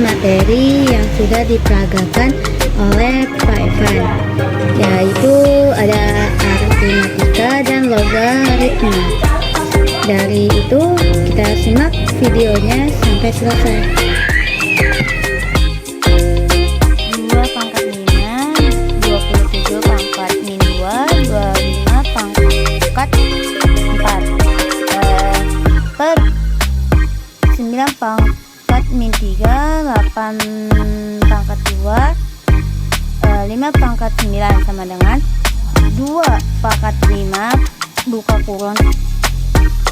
materi yang sudah diperagakan oleh Pak Evan, yaitu ada aritmatika dan logaritma. Dari itu kita simak videonya sampai selesai. 2 pangkat 5, 27 pangkat min 2, 25 pangkat 4 per 9 pangkat min 3, 8 pangkat 2, 5 pangkat 9 sama dengan 2 pangkat 5 buka kurung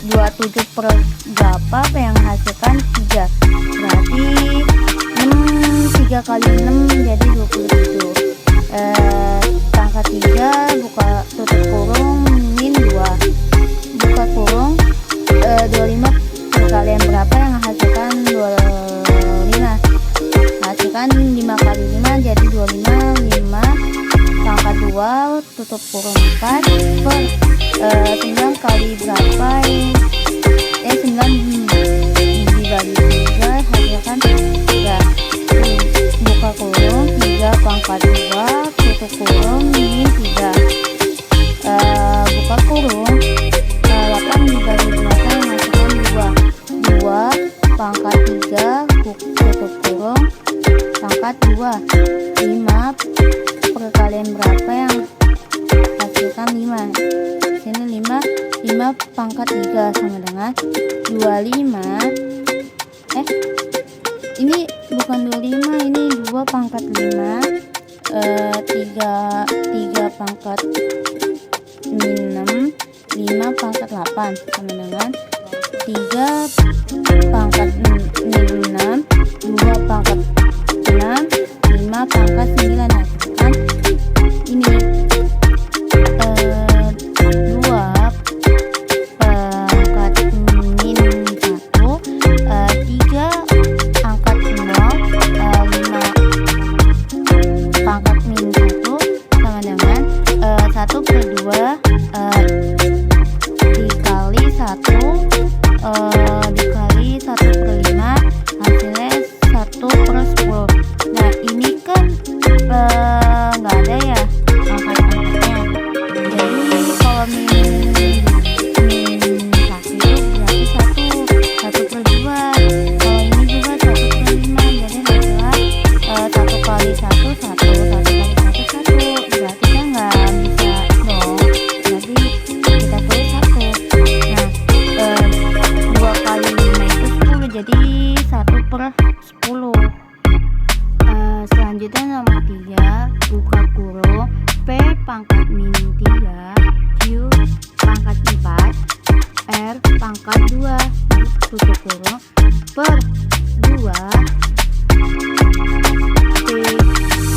27 per 8 yang hasilkan 3, berarti 3 kali 6 jadi 27. Pangkat 3 buka tutup kurung min 2 buka kurung 25 perkalian berapa yang hasilkan 25, hasilkan 5 kali 5 jadi 25. 5 pangkat 2 tutup kurung 4 per 9 kali berapa 9 dibagi 3 hasilkan 3. Buka kurung 3 pangkat 2 tutup kurung min 3, buka kurung 8 dibagi 8 hasilkan 2. 2 pangkat 3 tutup kurung pangkat 2, 5 perkalian berapa yang hasilkan 5, sini 5 pangkat 3 sama dengan 25. Ini bukan 25, ini 2 pangkat 5, 3 pangkat min 6, 5 pangkat 8 sama dengan 3 pangkat min 6, 2 pangkat 6, 5 pangkat 9 hasilkan ini 2 pangkat min 1, 3 angkat 0, 5 pangkat min 1 sama dengan 1 per 2 dikali 1 dikali 1 per 5 hasilnya 1 per 10. Nah ini kan nggak ada ya angkat-angkatnya, jadi kalau min 1 itu berarti 1 per 2, kalau ini juga 1 per 5, jadi hasilnya 1 kali 1 1 kali 1 1, berarti kan nggak bisa dong, jadi kita tulis 1. Nah 2 kali 5 itu 10, jadi 1 per 10. Selanjutnya nomor 3, buka kurung P pangkat min 3 Q pangkat 4 R pangkat 2 tutup kurung per 2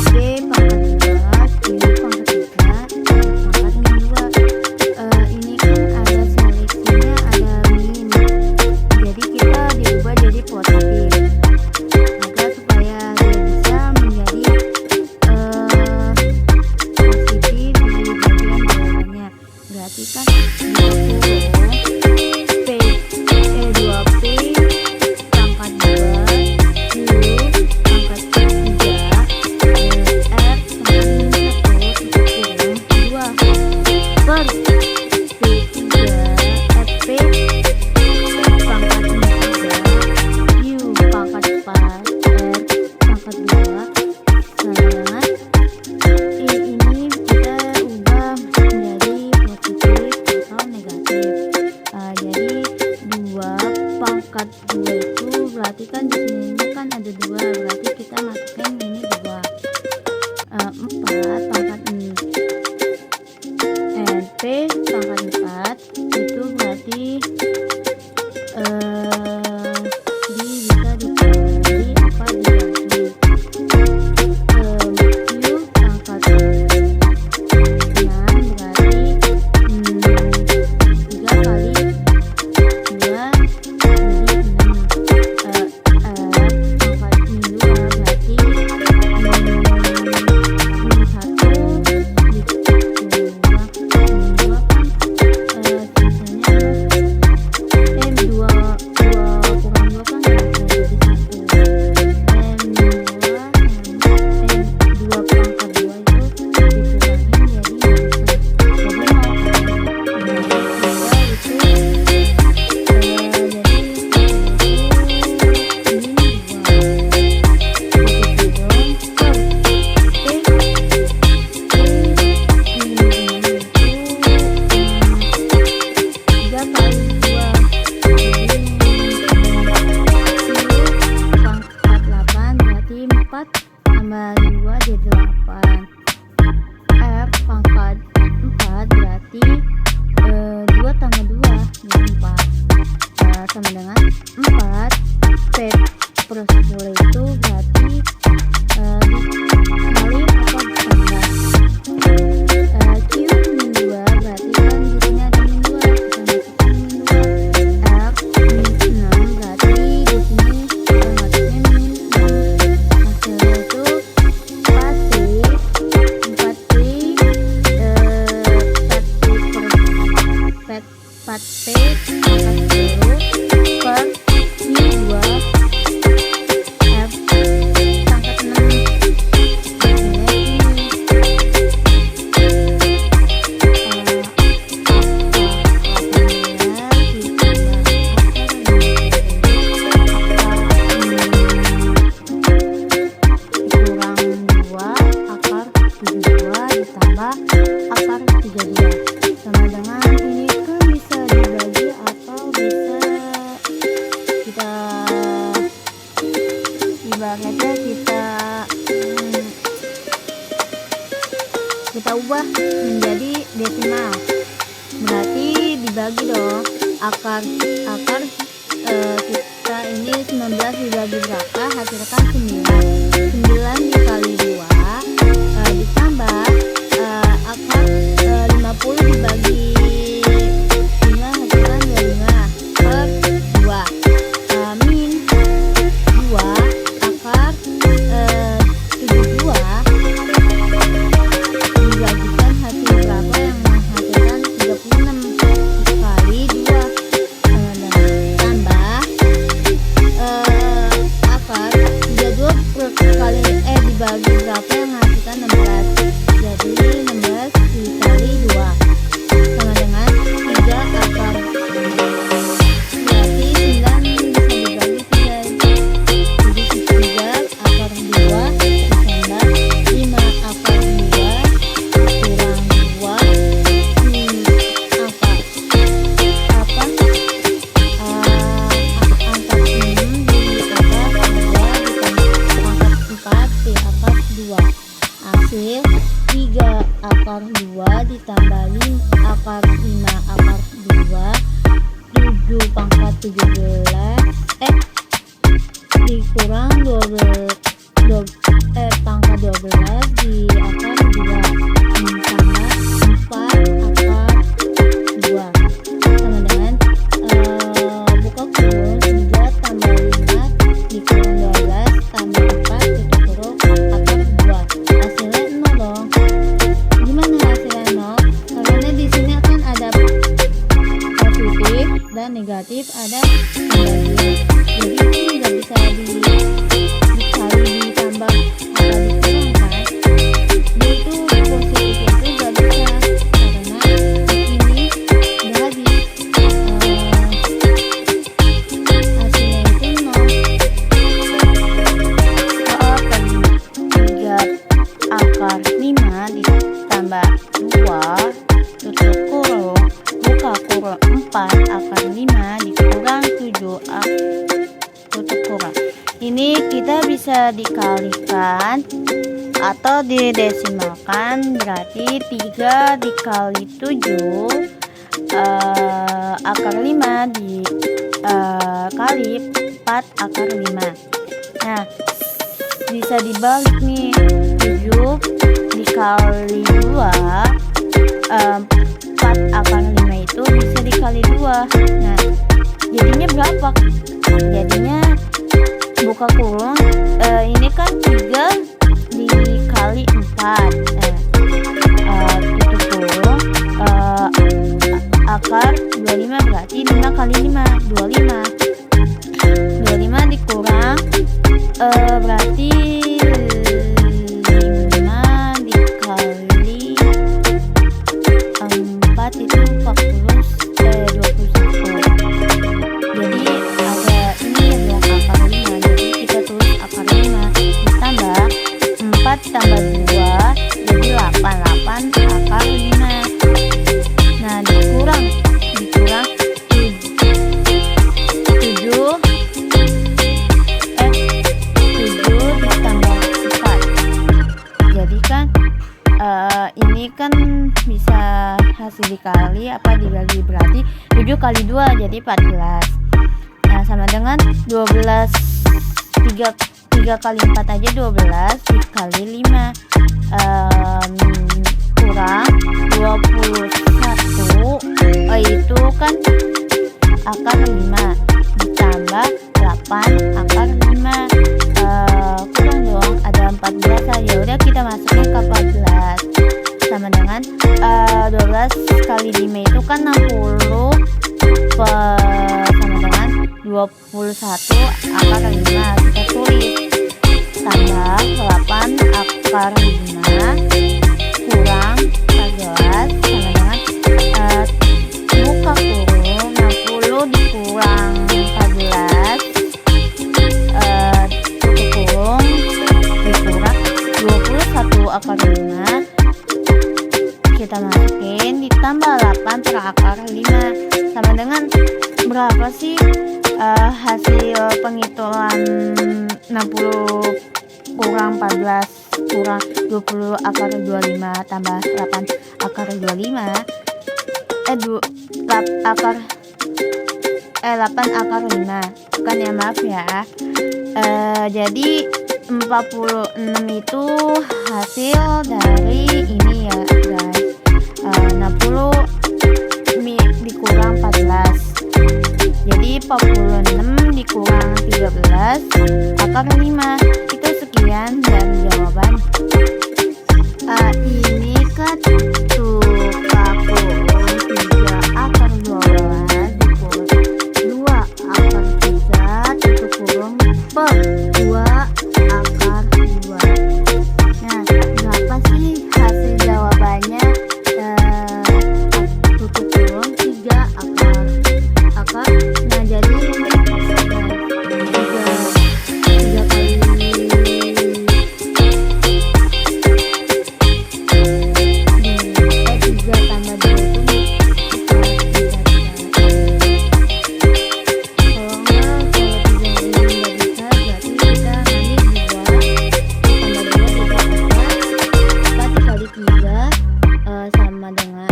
P pangkat 2 Q pangkat 3 R pangkat min 2. Ini kan ada seleksinya, ada min, jadi kita diubah jadi positif agar supaya dia bisa menjadi positif di bagian bawahnya. Berarti kan 2P pangkat 2 Q pangkat 3 R pangkat 1 tutup kurung 2 per P pangkat 3 Q pangkat 4 R pangkat 2 sama dengan ini kita ubah menjadi positif atau negatif. Jadi 2 pangkat 2 itu berarti kan di sini kan ada 2, berarti kita masukkan ini 2. 4 pangkat P pangkat 4 itu berarti bisa dikali apa dibagi Q pangkat 6 berarti 3 kali 2 jadi 6 pangkat min 2 dikali 2 jadi 8. F pangkat 4 berarti 2 tambah 2 jadi 4. Sama dengan 4 P per 10 itu berarti dikali apa ditambah Q min 2 berarti kan disini ada min 2 kita masukkan min 2. F min 6 berarti disini kita masuknya min 6. Hasilnya itu 4P 4P per Q2 F pangkat 6. Hasilnya ini kurang 2 akar 72 ditambah akar 32 sama dengan ini kan bisa dibagi atau bisa kita ibaratnya kita ubah menjadi desimal, berarti dibagi dong. Akar kita ini 19 dibagi berapa, hasilkan 9 dikali 2 ditambah akar 50 dibagi 5 hasilkan 25 per 2 min 2 akar 72 dibagikan hasil berapa yang menghasilkan 36 dikali 2 sama dengan tambah akar 32 kali dibagi berapa yang menghasilkan 16 jadi 16 dikali 2 sama dengan 3 akar berarti 9 bisa dibagi 3 jadi 3 akar 2 ditambah 5 akar 2 kurang 2 angka 6 di akar 2 ditambah angka 4 di akar 2 hasil 3 akar 2 ditambah 5 akar 5 akar 2 7 pangkat 17 dikurang 12 pangkat 12 di akar 2 ditambah 4 akar 2 sama dengan buka kurung 3 tambah 5 dikurung 12 tambah 4 tutup kurung akar 2 hasilnya 0 dong. Gimana hasilnya 0? Karena di sini akan ada positif dan negatif, ada pembagian. Jadi ini nggak bisa dikali ditambah atau dikurangkan. Dia itu positif itu nggak bisa karena ini udah habis. Hasilnya itu 0. 3 akar 5 ditambah 2 tutup kurung buka kurung 4 akar 5 dikurang 7 tutup kurung. Ini kita bisa dikalikan atau didesimalkan, berarti 3 dikali 7 akar 5 dikali 4 akar 5. Nah, bisa dibalik nih, 7 dikali 2 4 akar 5 itu bisa dikali 2. Nah, jadinya berapa? Jadinya buka kurung ini kan 3 dikali 4 tutup kurung akar 25 berarti 5 kali 5 25 dikurang berarti 5 dikali 4 itu 21. Jadi ada ini adalah akar 5, jadi kita tulis akar 5 ditambah 4 tambah 2 jadi 8 akar 5. Nah, dikurang 7 ditambah 4 masih dikali apa dibagi, berarti 7 kali 2 jadi 14. Nah sama dengan 12, 3 kali 4 aja 12 dikali 5 kurang 21, itu kan akar 5 ditambah 8 akar 5, kurang dong, ada 14 aja. Udah kita masukin ke 14 sama dengan 12 kali 5 itu kan 60 sama dengan 21 akar 5, kita tulis tambah 8 akar 5 kurang 14 sama dengan buka kurung 60 dikurang 14 tutup kurung dikurang 21 akar 5 kita masukin ditambah 8 per akar 5 sama dengan berapa sih hasil penghitungan 60 kurang 14 kurang 20 akar 25 tambah 8 akar 25 8 akar 5 kan ya, maaf ya. Jadi 46 itu hasil dari ini ya guys, 60 dikurang 14 jadi 46 dikurang 13 akar 5. Itu sekian dari jawaban. Ini kan suka kurung 3 akar 12 dikurang 2 akar 3 tutup kurung per 2 akar 2. Nah berapa sih hasil jawabannya? Tutup kurung 3 akar. Nah jadi ini 3 kali 3 tambah 2 itu sama dengan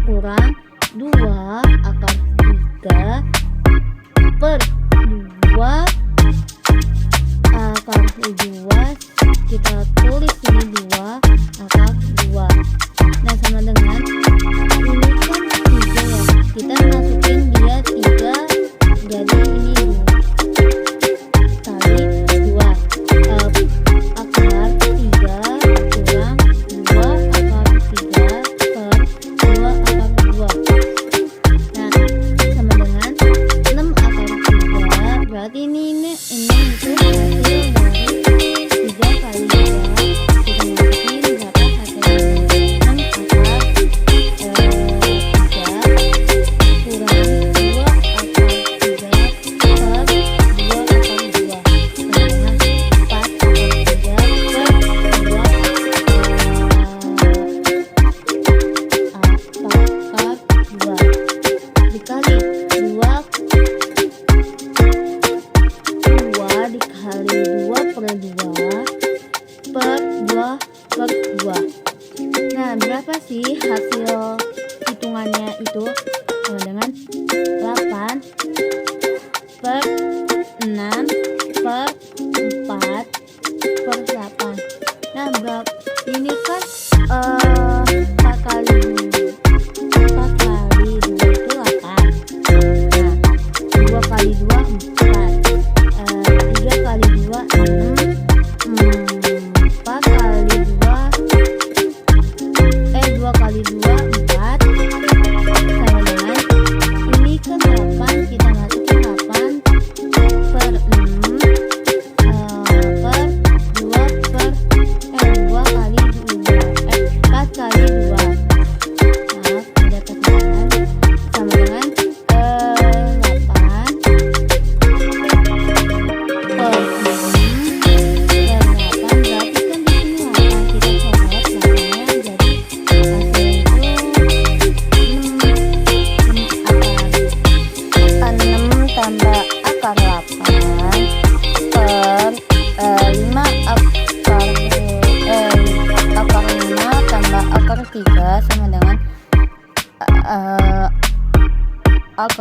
kurang 2 akar 3 per 2 akar 2, kita tulis ini 2 akar 2. Nah sama dengan ini kan 3 ya, kita masukin dia 3 jadi ini 2 kali 2 akar 3 kurang 2 akar 3 per 2 akar 2. Nah sama dengan 6 akar 3, berarti ini itu hasil dari 3 kali 2. Kita masukin berapa hasilnya? 6 akar 3 kurang 2 akar 3 per 2 akar 2 sama dengan 4 akar 3 per 2 akar 2 dikali 2 dikali 2 per 2 per 2 per 2. Nah berapa sih hasil hitungannya itu? Sama dengan 8 per 6 per 4 per 8. Nah berapa ini kan 4 kali 2 itu 8. Nah 2 kali 2 4, 3 kali 2 6, 4 kali 2 kali 2 4 sama dengan ini kan 8, kita masukin 8 per 6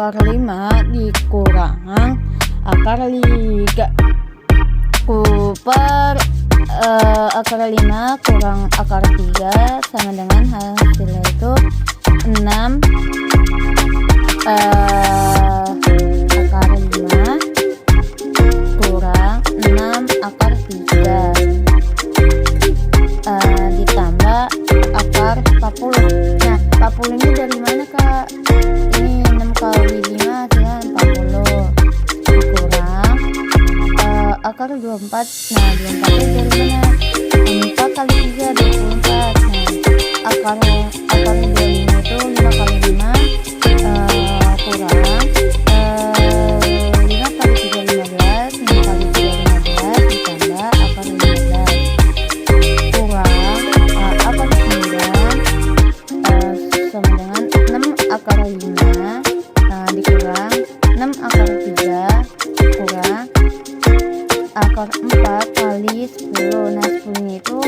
akar 5 dikurang akar 3. Per akar 5 kurang akar 3 sama dengan hasilnya itu 6 akar 5 kurang 6 akar 3 ditambah akar 40. Nah, 40 ini dari mana, Kak? Ini 6 kali 5 hasilnya 40 dikurang akar 24. Nah, 24 itu dari mana? 4 kali 3 24. Nah, akar 25 itu 5 kali 5 kurang 5 kali 3 15, 5 kali 3 15 ditambah akar 15 kurang akar 9 sama dengan 6 akar 5 dikurang 6 akar 3 kurang akar 4 kali 10. Nah, 10 nya itu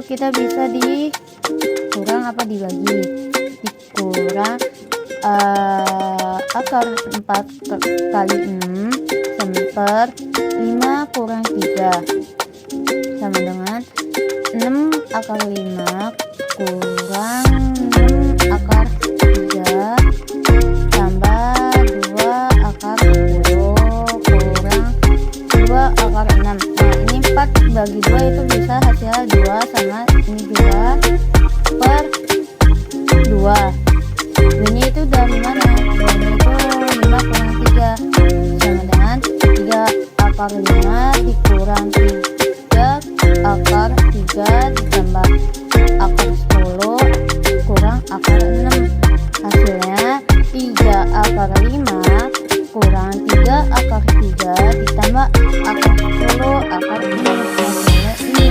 kita bisa dikurang apa dibagi, dikurang akar 4 kali 6 per 5 kurang 3 sama dengan 6 akar 5 kurang 6 akar 3 tambah 2 akar 10 kurang 2 akar 6. Nah, ini 4 bagi 2 itu bisa hasilnya 2 sama ini juga per 2. Ini itu dari mana? Ini itu 5 kurang 3 sama dengan 3 akar 5 dikurang 3 akar 3 ditambah akar 10 kurang akar 6. Hasilnya 3 akar 5 kurang 3 akar 3 ditambah akar 10 akar 6. Hasilnya ini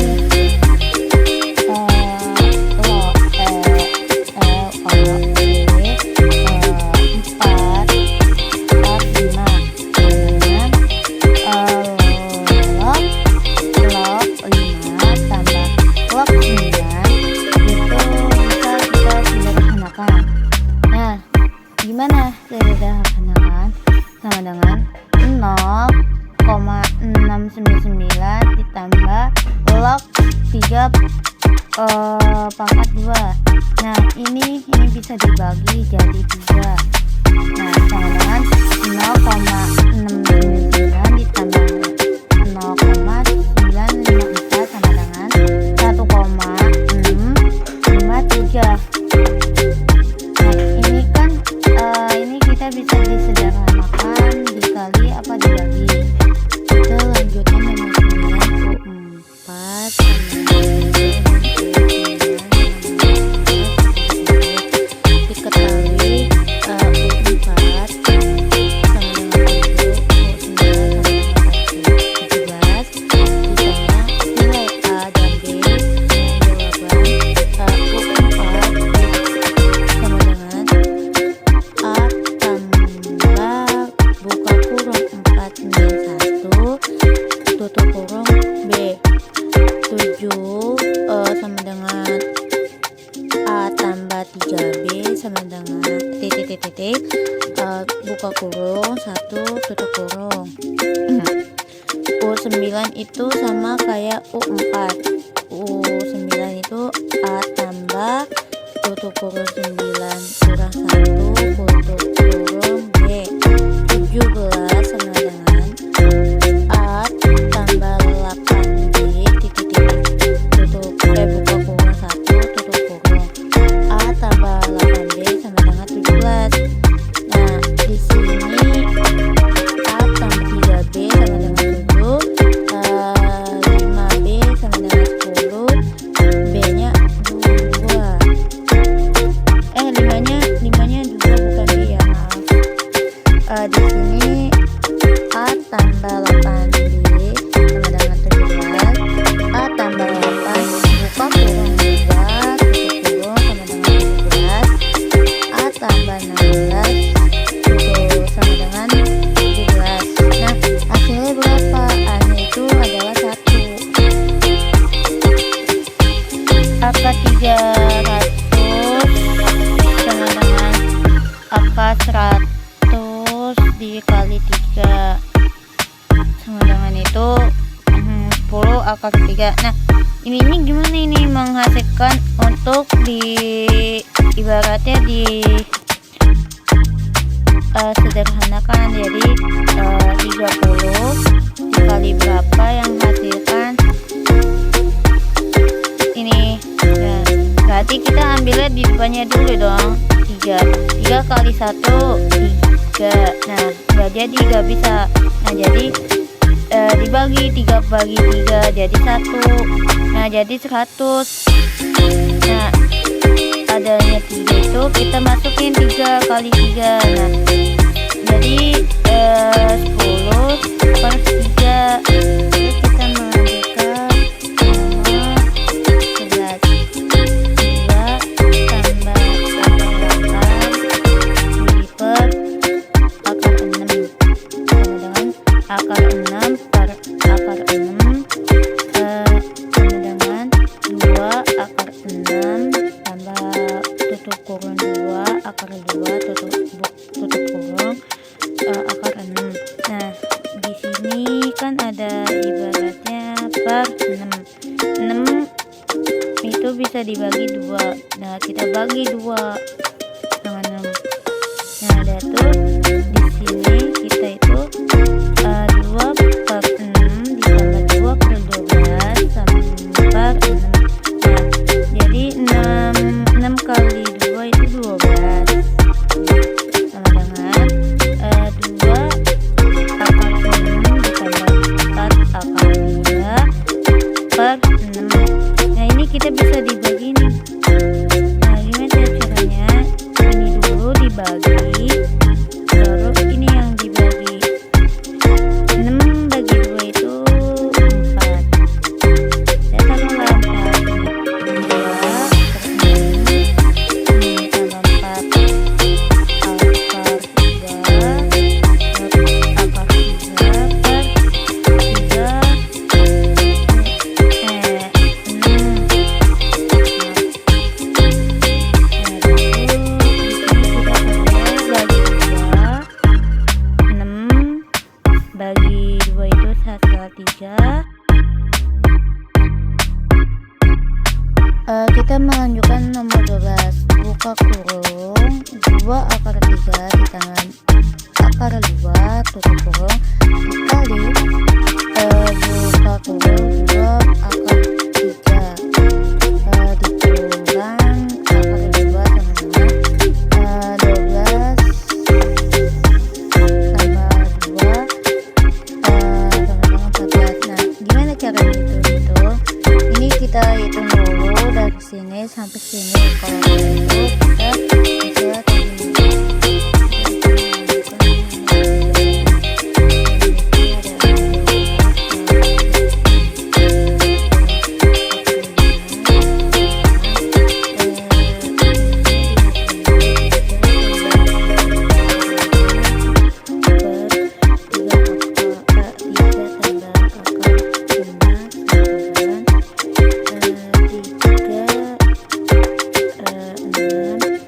gimana sederhanakan? Sama dengan 0,699 ditambah log 3 pangkat 2. Nah, ini bisa dibagi jadi 3. Nah, sama dengan 0,699 ditambah 0,954 sama dengan 1,653. Ini kita bisa disederhanakan dikali apa dibagi. Kita lanjutnya nomor 94 diketahui 4 sama dengan 17 ditambah nilai A dan B jawaban 4 sama dengan A tambah buka kurung 4 min 1 tutup kurung B 7 sama dengan A tambah 3B sama dengan titik buka kurung 1 tutup kurung. U9 itu sama kayak U4. U9 itu A tambah tutup kurung 9 kurang 1 tutup kurung B 17 sama dengan A tambah 8B titik tutup buka kurung 1 tutup kurung A tambah 8B sama dengan 17. Nah, di sini A tambah 3B sama dengan 7, 5B sama dengan 10, B nya 2. 5 nya 2 bukan B ya, maaf. Di sini akar 3. Nah, ini gimana ini menghasilkan untuk ibaratnya sederhanakan. Jadi 30 dikali berapa yang hasilkan ini. Nah, berarti kita ambilnya di depannya dulu dong. 3 kali 1 3. Nah, nggak jadi, nggak bisa. Nah, jadi dibagi 3 bagi 3 jadi 1. Nah, jadi 100. Nah, adanya 3 itu kita masukin 3 kali 3. Nah, jadi 10 per 3. Terus kita mengambilkan nomor 11. 2 tambah akar 8 per akar 6 sama dengan akar 6 per akar 6 sama dengan 2 akar 6 tambah tutup kurung 2 akar 2 tutup kurung akar 6. Nah, di sini kan ada ibaratnya per 6 itu bisa dibagi 2. Nah, kita bagi 2 sama 6. Nah, ada tuh di sini kita itu 2 per 6 ditambah 2 per 12 sama per 6. Nah, jadi 6 kali 2 itu 12 sama dengan 2 akar 6 ditambah 4 akar 3 per 6. Nah, ini kita bisa dibagi nih. Nah, gimana caranya? Ini dulu dibagi, baru ini yang dibagi. 6 bagi 2 itu 4. Saya taruhlah 4. 2 per 6 tambah 4 akar 3 akar 3 per 3 bagi 2 itu 1/3. Kita melanjutkan nomor 12. Buka kurung 2 akar 3 ditambah akar 2 tutup kurung dikali buka kurung 2 akar 3 dikurang akar 2 sama dengan 12 tambah 2 sama dengan 14. Nah, gimana cara itu? Ini kita hitung dulu dari sini sampai sini. Kalau itu kita bisa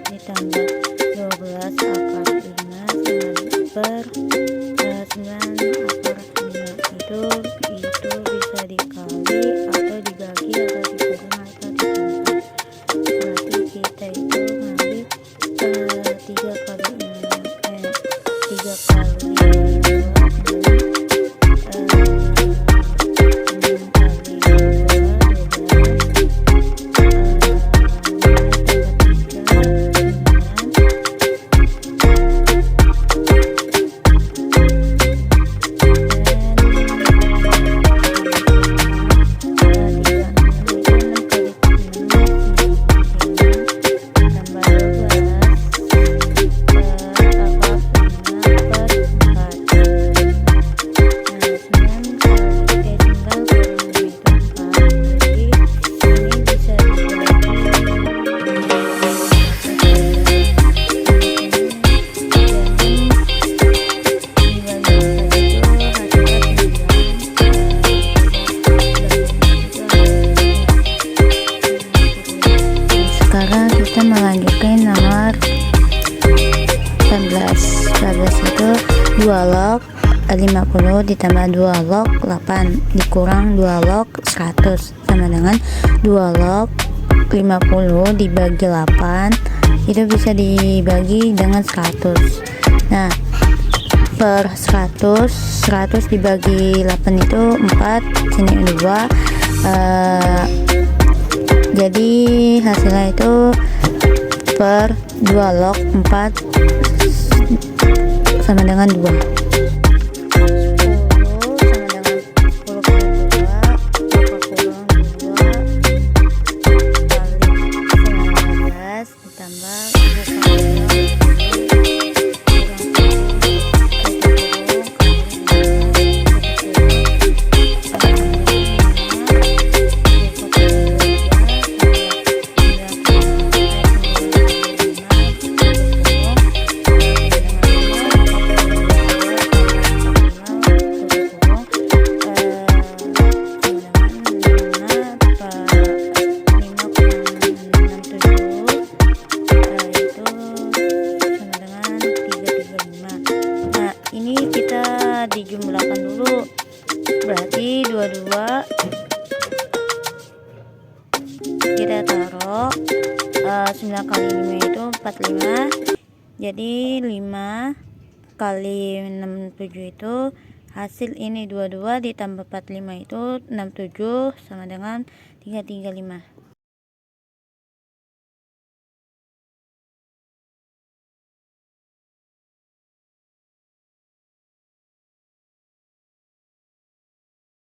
ditambah ditambah 2 log 8 dikurang 2 log 100 sama dengan 2 log 50 dibagi 8 itu bisa dibagi dengan 100. Nah, per 100 dibagi 8 itu 4, sini 2, jadi hasilnya itu per 2 log 4 sama dengan 2. 10 sama dengan 10 kali 2 kali 19 ditambah 2 kali dijumlahkan dulu, berarti 22 kita taruh 9 kali 5 itu 45, jadi 5 kali 67 itu hasil ini 22 ditambah 45 itu 67 sama dengan 335.